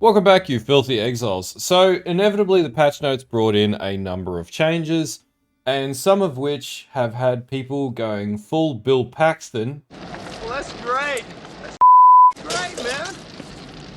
Welcome back, you filthy exiles. So, inevitably, the patch notes brought in a number of changes, and some of which have had people going full Bill Paxton. Well, that's great. That's great, man.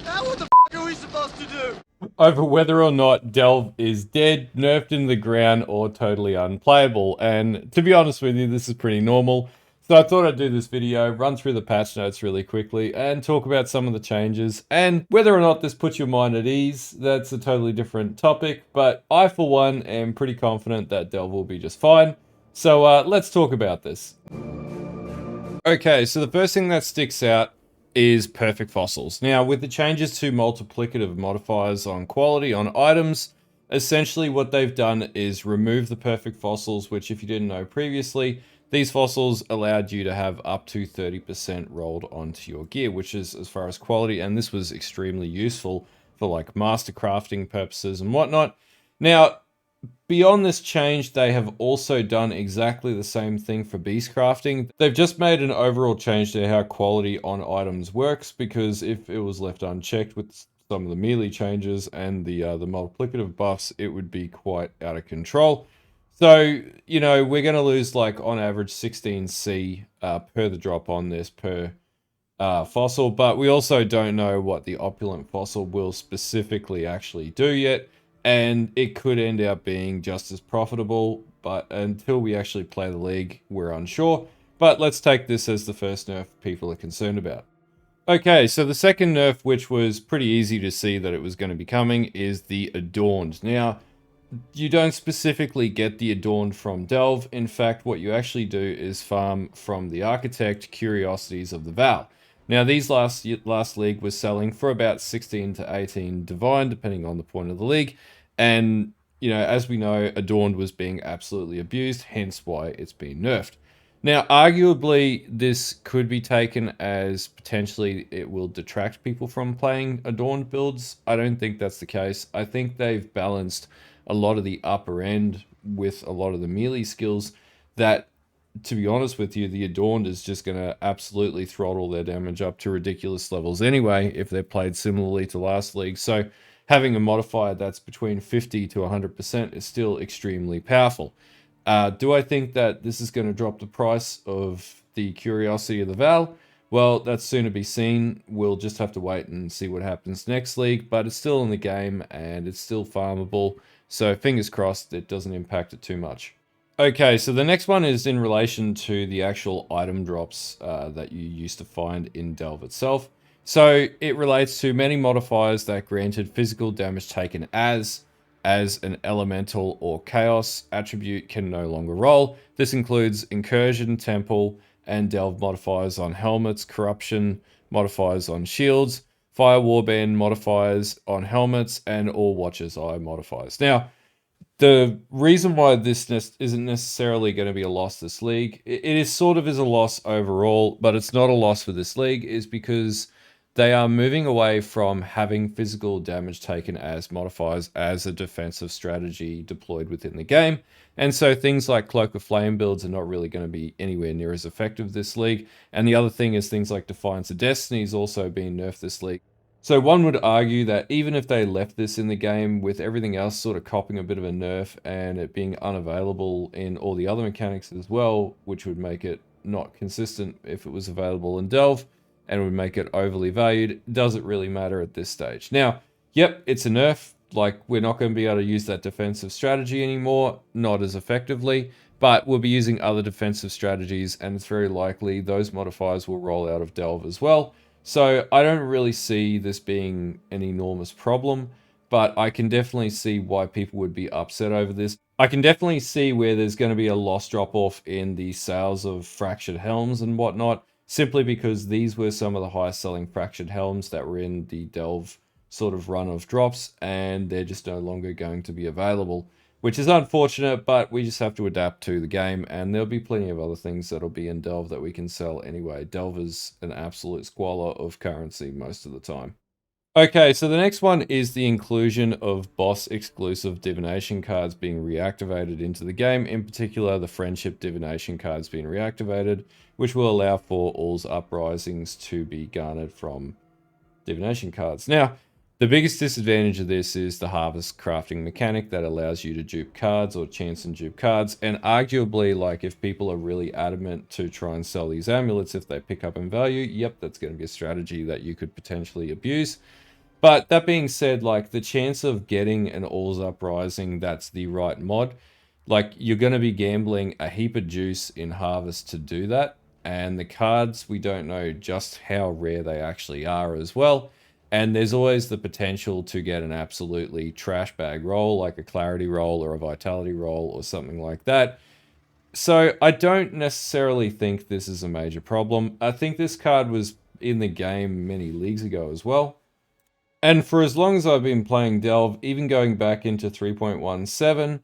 Now what the are we supposed to do? Over whether or not Delve is dead, nerfed in the ground, or totally unplayable. And to be honest with you, this is pretty normal. So I thought I'd do this video, run through the patch notes really quickly, and talk about some of the changes. And whether or not this puts your mind at ease, that's a totally different topic. But I, for one, am pretty confident that Delve will be just fine. So let's talk about this. Okay, so the first thing that sticks out is perfect fossils. Now, with the changes to multiplicative modifiers on quality on items, essentially what they've done is remove the perfect fossils, which if you didn't know previously, these fossils allowed you to have up to 30% rolled onto your gear, which is as far as quality, and this was extremely useful for like master crafting purposes and whatnot. Now, beyond this change, they have also done exactly the same thing for beast crafting. They've just made an overall change to how quality on items works, because if it was left unchecked with some of the melee changes and the multiplicative buffs, it would be quite out of control. So, you know, we're going to lose like on average 16C per the drop on this per fossil, but we also don't know what the opulent fossil will specifically actually do yet. And it could end up being just as profitable, but until we actually play the league, we're unsure. But let's take this as the first nerf people are concerned about. Okay, so the second nerf, which was pretty easy to see that it was going to be coming, is the Adorned. Now, you don't specifically get the Adorned from Delve. In fact, what you actually do is farm from the Architect Curiosities of the Vaal. Now, these last league was selling for about 16 to 18 divine, depending on the point of the league. And, you know, as we know, Adorned was being absolutely abused, hence why it's been nerfed. Now, arguably, this could be taken as potentially it will detract people from playing Adorned builds. I don't think that's the case. I think they've balanced a lot of the upper end with a lot of the melee skills that, to be honest with you, the Adorned is just going to absolutely throttle their damage up to ridiculous levels anyway if they're played similarly to last league. So having a modifier that's between 50 to 100% is still extremely powerful. Do I think that this is going to drop the price of the Curiosity of the Vaal? Well, that's soon to be seen. We'll just have to wait and see what happens next league, but it's still in the game and it's still farmable. So fingers crossed it doesn't impact it too much. Okay, so the next one is in relation to the actual item drops that you used to find in Delve itself. So it relates to many modifiers that granted physical damage taken as an elemental or chaos attribute can no longer roll. This includes incursion, temple, and Delve modifiers on helmets, corruption modifiers on shields, fire warband modifiers on helmets, and all Watcher's Eye modifiers. Now, the reason why this isn't necessarily going to be a loss this league, it is sort of is a loss overall, but it's not a loss for this league, is because they are moving away from having physical damage taken as modifiers as a defensive strategy deployed within the game. And so things like Cloak of Flame builds are not really going to be anywhere near as effective this league. And the other thing is things like Defiance of Destiny is also being nerfed this league. So one would argue that even if they left this in the game with everything else sort of copping a bit of a nerf and it being unavailable in all the other mechanics as well, which would make it not consistent if it was available in Delve and would make it overly valued, doesn't really matter at this stage. Now, yep, it's a nerf. Like, we're not going to be able to use that defensive strategy anymore, not as effectively, but we'll be using other defensive strategies, and it's very likely those modifiers will roll out of Delve as well. So I don't really see this being an enormous problem, but I can definitely see why people would be upset over this. I can definitely see where there's going to be a loss drop-off in the sales of Fractured Helms and whatnot, simply because these were some of the highest selling Fractured Helms that were in the Delve sort of run of drops, and they're just no longer going to be available, which is unfortunate, but we just have to adapt to the game, and there'll be plenty of other things that'll be in Delve that we can sell anyway. Delve is an absolute squalor of currency most of the time. Okay, so the next one is the inclusion of boss-exclusive divination cards being reactivated into the game, in particular the Friendship Divination cards being reactivated, which will allow for all's uprisings to be garnered from divination cards. Now, The biggest disadvantage of this is the harvest crafting mechanic that allows you to dupe cards or chance and dupe cards. And arguably, like if people are really adamant to try and sell these amulets, if they pick up in value, yep, that's going to be a strategy that you could potentially abuse. But that being said, like the chance of getting an All's Uprising that's the right mod, like you're going to be gambling a heap of juice in Harvest to do that. And the cards, we don't know just how rare they actually are as well. And there's always the potential to get an absolutely trash bag roll, like a clarity roll or a vitality roll or something like that. So I don't necessarily think this is a major problem. I think this card was in the game many leagues ago as well. And for as long as I've been playing Delve, even going back into 3.17,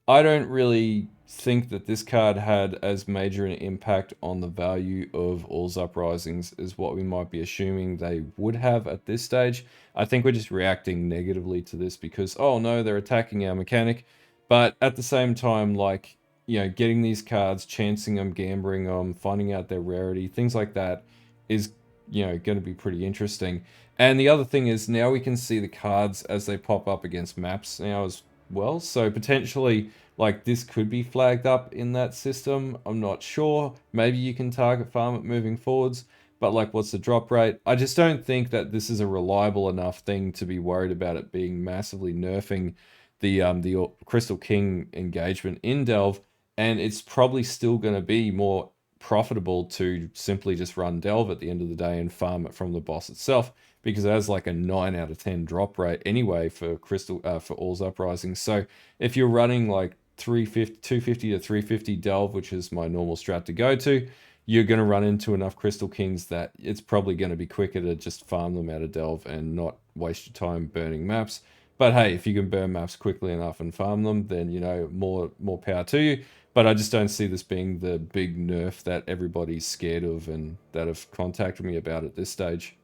I don't really think that this card had as major an impact on the value of All's Uprisings as what we might be assuming they would have at this stage. I think we're just reacting negatively to this because, oh no, they're attacking our mechanic. But at the same time, like, you know, getting these cards, chancing them, gambling them, finding out their rarity, things like that is, you know, going to be pretty interesting. And the other thing is now we can see the cards as they pop up against maps now as well. So potentially, like, this could be flagged up in that system. I'm not sure. Maybe you can target farm it moving forwards. But, like, what's the drop rate? I just don't think that this is a reliable enough thing to be worried about it being massively nerfing the Crystal King engagement in Delve. And it's probably still going to be more profitable to simply just run Delve at the end of the day and farm it from the boss itself, because it has like a 9 out of 10 drop rate anyway for for All's Uprising. So if you're running like 250 to 350 Delve, which is my normal strat to go to, you're going to run into enough Crystal Kings that it's probably going to be quicker to just farm them out of Delve and not waste your time burning maps. But hey, if you can burn maps quickly enough and farm them, then, you know, more power to you. But I just don't see this being the big nerf that everybody's scared of and that have contacted me about at this stage.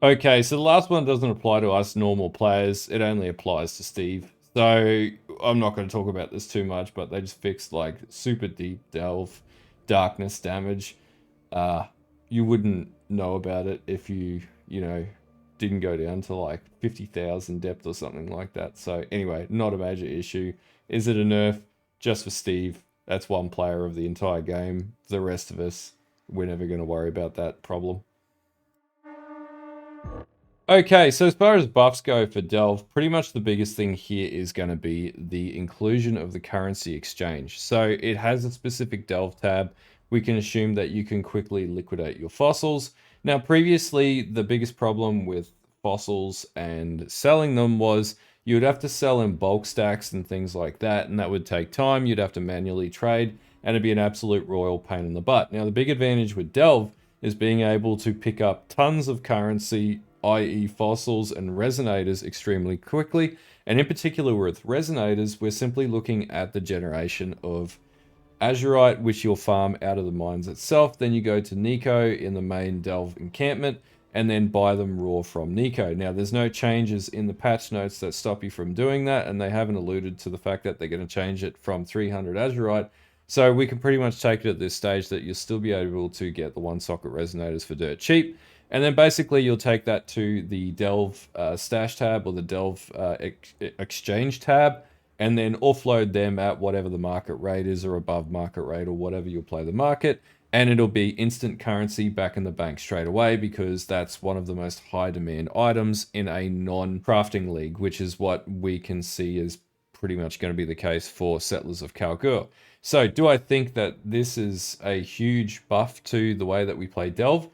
Okay, so the last one doesn't apply to us normal players. It only applies to Steve. So I'm not going to talk about this too much, but they just fixed like super deep delve darkness damage. You wouldn't know about it if you know, didn't go down to like 50,000 depth or something like that. So anyway, not a major issue. Is it a nerf? Just for Steve. That's one player of the entire game. The rest of us, we're never going to worry about that problem. Okay, so as far as buffs go for Delve, pretty much the biggest thing here is going to be the inclusion of the currency exchange. So it has a specific Delve tab. We can assume that you can quickly liquidate your fossils. Now, previously, the biggest problem with fossils and selling them was you would have to sell in bulk stacks and things like that, and that would take time. You'd have to manually trade, and it'd be an absolute royal pain in the butt. Now, the big advantage with Delve is being able to pick up tons of currency, i.e. fossils and resonators, extremely quickly. And in particular with resonators, we're simply looking at the generation of azurite, which you'll farm out of the mines itself. Then you go to Nico in the main Delve encampment and then buy them raw from Nico. Now, there's no changes in the patch notes that stop you from doing that, and they haven't alluded to the fact that they're going to change it from 300 azurite. So we can pretty much take it at this stage that you'll still be able to get the one socket resonators for dirt cheap. And then basically you'll take that to the Delve stash tab or the Delve exchange tab, and then offload them at whatever the market rate is or above market rate or whatever you'll play the market. And it'll be instant currency back in the bank straight away, because that's one of the most high demand items in a non-crafting league, which is what we can see is pretty much going to be the case for Settlers of Kalguur. So do I think that this is a huge buff to the way that we play Delve?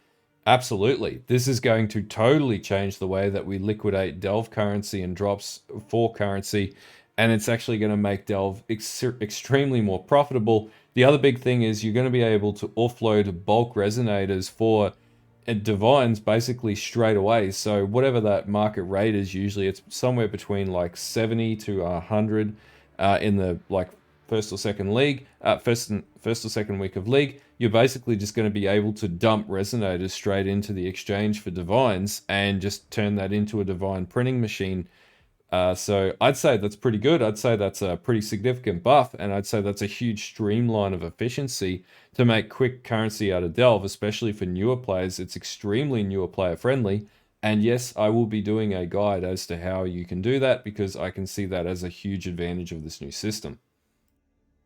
Absolutely. This is going to totally change the way that we liquidate Delve currency and drops for currency, and it's actually going to make Delve extremely more profitable. The other big thing is you're going to be able to offload bulk resonators for divines basically straight away. So whatever that market rate is, usually it's somewhere between like 70 to 100 in the like first or second week of league. You're basically just going to be able to dump resonators straight into the exchange for divines and just turn that into a divine printing machine. So I'd say that's pretty good. I'd say that's a pretty significant buff, and I'd say that's a huge streamline of efficiency to make quick currency out of Delve, especially for newer players. It's extremely newer player friendly, And yes, I will be doing a guide as to how you can do that because I can see that as a huge advantage of this new system.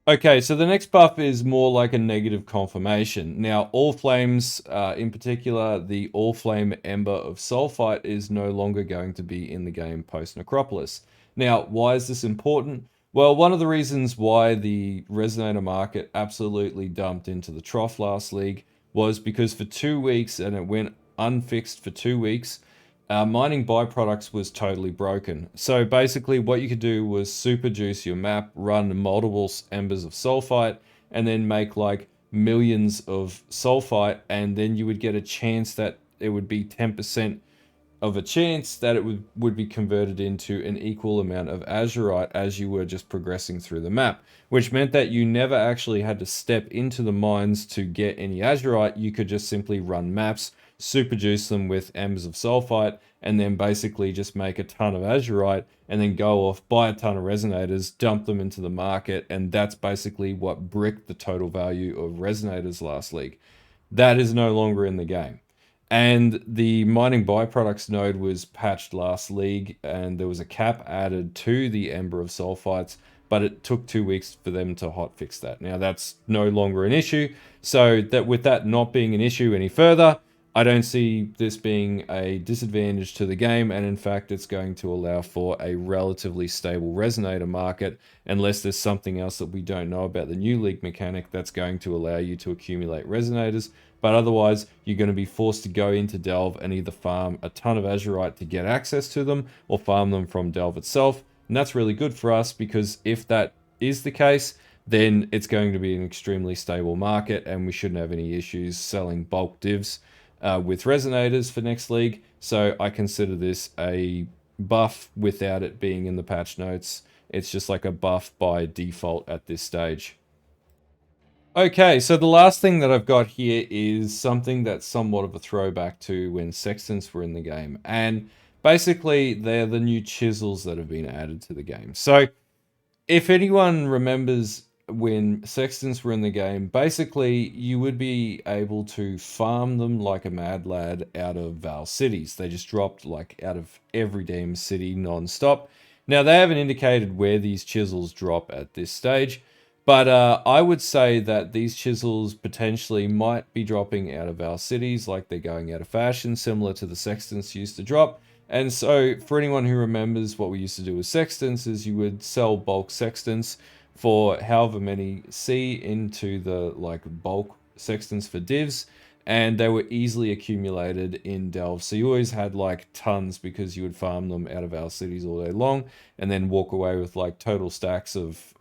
Okay, so the next buff is more like a negative confirmation. Now, Allflames, in particular, the Allflame Ember of Sulfite is no longer going to be in the game post-Necropolis. Now, why is this important? Well, one of the reasons why the Resonator market absolutely dumped into the trough last league was because for 2 weeks, and it went unfixed for 2 weeks, mining byproducts was totally broken. So basically what you could do was super juice your map, run multiple embers of sulfite, and then make like millions of sulfite, and then you would get a chance that it would be 10% of a chance that it would be converted into an equal amount of azurite as you were just progressing through the map, which meant that you never actually had to step into the mines to get any azurite. You could just simply run maps, super juice them with embers of sulfite, and then basically just make a ton of azurite, and then go off, buy a ton of resonators, dump them into the market, and that's basically what bricked the total value of resonators last league. That is no longer in the game. And the mining byproducts node was patched last league, and there was a cap added to the Ember of Sulfites, but it took 2 weeks for them to hotfix that. Now that's no longer an issue, so that with that not being an issue any further, I don't see this being a disadvantage to the game, and in fact it's going to allow for a relatively stable resonator market, unless there's something else that we don't know about the new league mechanic that's going to allow you to accumulate resonators. But otherwise, you're going to be forced to go into Delve and either farm a ton of azurite to get access to them, or farm them from Delve itself. And that's really good for us, because if that is the case, then it's going to be an extremely stable market, and we shouldn't have any issues selling bulk divs with resonators for next league. So I consider this a buff without it being in the patch notes. It's just like a buff by default at this stage. Okay, so the last thing that I've got here is something that's somewhat of a throwback to when Sextants were in the game. And basically, they're the new Chisels that have been added to the game. So if anyone remembers when Sextants were in the game, basically you would be able to farm them like a mad lad out of Vaal cities. They just dropped like out of every damn city non-stop. Now they haven't indicated where these chisels drop at this stage, but I would say that these chisels potentially might be dropping out of Vaal cities, like they're going out of fashion, similar to the Sextants used to drop. And so for anyone who remembers, what we used to do with Sextants is you would sell bulk Sextants for however many C into the like bulk Sextants for divs, and they were easily accumulated in Delve. So you always had like tons, because you would farm them out of our cities all day long and then walk away with like total stacks of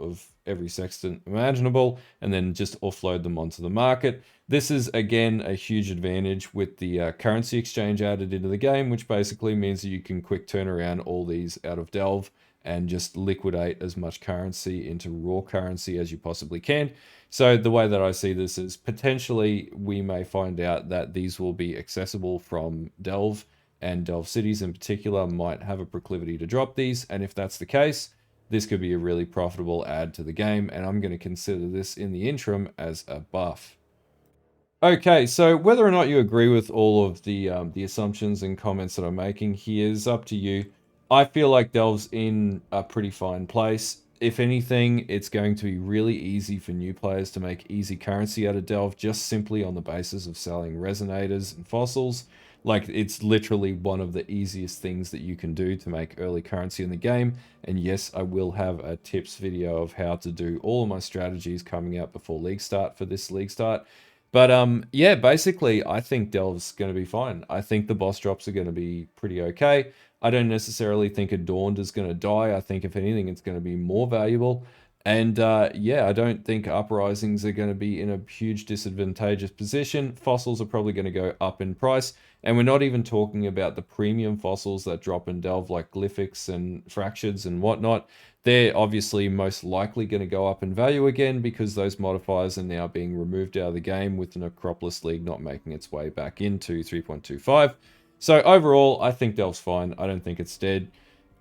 every Sextant imaginable, and then just offload them onto the market. This is again a huge advantage with the currency exchange added into the game, which basically means that you can quick turn around all these out of Delve and just liquidate as much currency into raw currency as you possibly can. So the way that I see this is potentially we may find out that these will be accessible from Delve, and Delve cities in particular might have a proclivity to drop these. And if that's the case, this could be a really profitable add to the game, and I'm going to consider this in the interim as a buff. Okay, so whether or not you agree with all of the assumptions and comments that I'm making here is up to you. I feel like Delve's in a pretty fine place. If anything, it's going to be really easy for new players to make easy currency out of Delve, just simply on the basis of selling resonators and fossils. Like, it's literally one of the easiest things that you can do to make early currency in the game. And yes, I will have a tips video of how to do all of my strategies coming out before league start for this league start. But yeah, basically, I think Delve's going to be fine. I think the boss drops are going to be pretty okay. I don't necessarily think Adorned is going to die. I think, if anything, it's going to be more valuable. And yeah, I don't think uprisings are going to be in a huge disadvantageous position. Fossils are probably going to go up in price. And we're not even talking about the premium fossils that drop in Delve, like glyphics and fractures and whatnot. They're obviously most likely going to go up in value again, because those modifiers are now being removed out of the game, with the Necropolis League not making its way back into 3.25. So overall, I think Delve's fine. I don't think it's dead.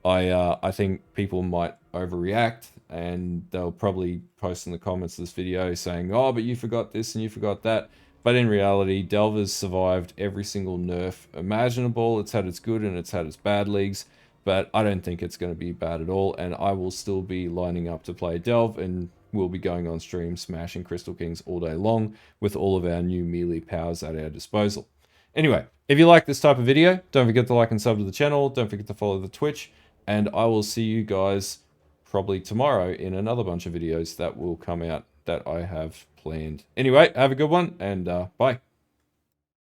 I think people might overreact, and they'll probably post in the comments of this video saying, oh, but you forgot this and you forgot that. But in reality, Delve has survived every single nerf imaginable. It's had its good and it's had its bad leagues, but I don't think it's going to be bad at all. And I will still be lining up to play Delve, and we'll be going on stream smashing Crystal Kings all day long with all of our new melee powers at our disposal. Anyway, if you like this type of video, don't forget to like and sub to the channel. Don't forget to follow the Twitch, and I will see you guys probably tomorrow in another bunch of videos that will come out that I have planned. Anyway, have a good one, and bye.